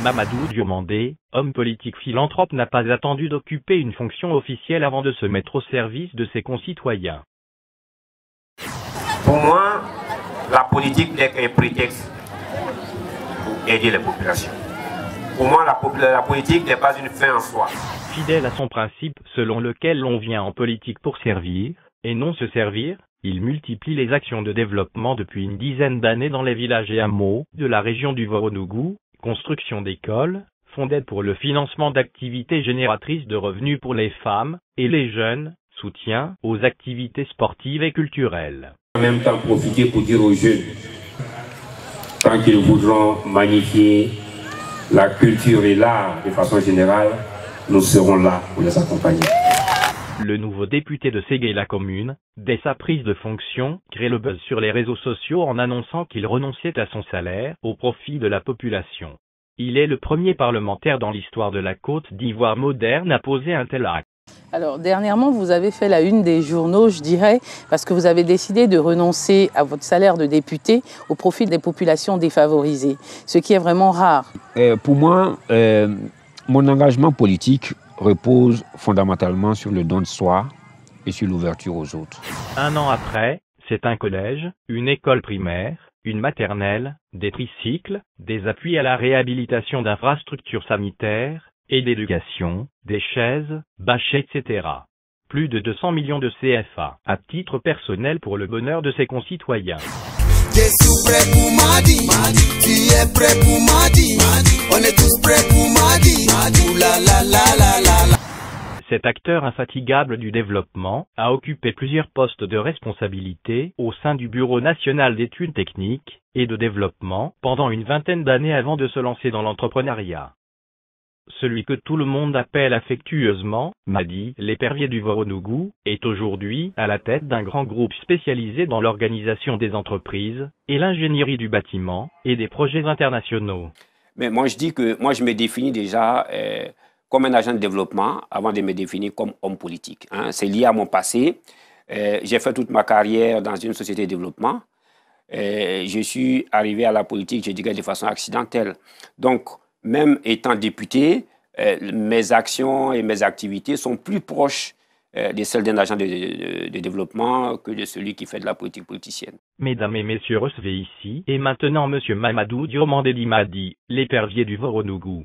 Mamadou Diomandé, homme politique philanthrope, n'a pas attendu d'occuper une fonction officielle avant de se mettre au service de ses concitoyens. Pour moi, la politique n'est qu'un prétexte pour aider les populations. Pour moi, la politique n'est pas une fin en soi. Fidèle à son principe selon lequel l'on vient en politique pour servir, et non se servir, il multiplie les actions de développement depuis une dizaine d'années dans les villages et hameaux de la région du Voronougou, construction d'écoles, fonds d'aide pour le financement d'activités génératrices de revenus pour les femmes et les jeunes, soutien aux activités sportives et culturelles. En même temps, profiter pour dire aux jeunes, tant qu'ils voudront magnifier la culture et l'art de façon générale, nous serons là pour les accompagner. Le nouveau député de Ségué-la-Commune, dès sa prise de fonction, crée le buzz sur les réseaux sociaux en annonçant qu'il renonçait à son salaire au profit de la population. Il est le premier parlementaire dans l'histoire de la Côte d'Ivoire moderne à poser un tel acte. Alors, dernièrement, vous avez fait la une des journaux, je dirais, parce que vous avez décidé de renoncer à votre salaire de député au profit des populations défavorisées, ce qui est vraiment rare. Pour moi, mon engagement politique repose fondamentalement sur le don de soi et sur l'ouverture aux autres. Un an après, c'est un collège, une école primaire, une maternelle, des tricycles, des appuis à la réhabilitation d'infrastructures sanitaires et d'éducation, des chaises, bâches, etc. Plus de 200 millions de CFA à titre personnel pour le bonheur de ses concitoyens. Je suis prêt pour Madi, tu es prêt pour Madi, on est tous prêts pour Madi, la la la la la la. Cet acteur infatigable du développement a occupé plusieurs postes de responsabilité au sein du Bureau national d'études techniques et de développement pendant une vingtaine d'années avant de se lancer dans l'entrepreneuriat. Celui que tout le monde appelle affectueusement Madi, l'épervier du Voronougou, est aujourd'hui à la tête d'un grand groupe spécialisé dans l'organisation des entreprises et l'ingénierie du bâtiment et des projets internationaux. Mais moi, je dis que moi, je me définis déjà comme un agent de développement avant de me définir comme homme politique. Hein. C'est lié à mon passé. J'ai fait toute ma carrière dans une société de développement. Je suis arrivé à la politique, je dirais, de façon accidentelle. Donc, même étant député, mes actions et mes activités sont plus proches de celles d'un agent de développement que de celui qui fait de la politique politicienne. Mesdames et messieurs, recevez ici et maintenant Monsieur Mamadou Diomandé Madi, l'épervier du Voronougou.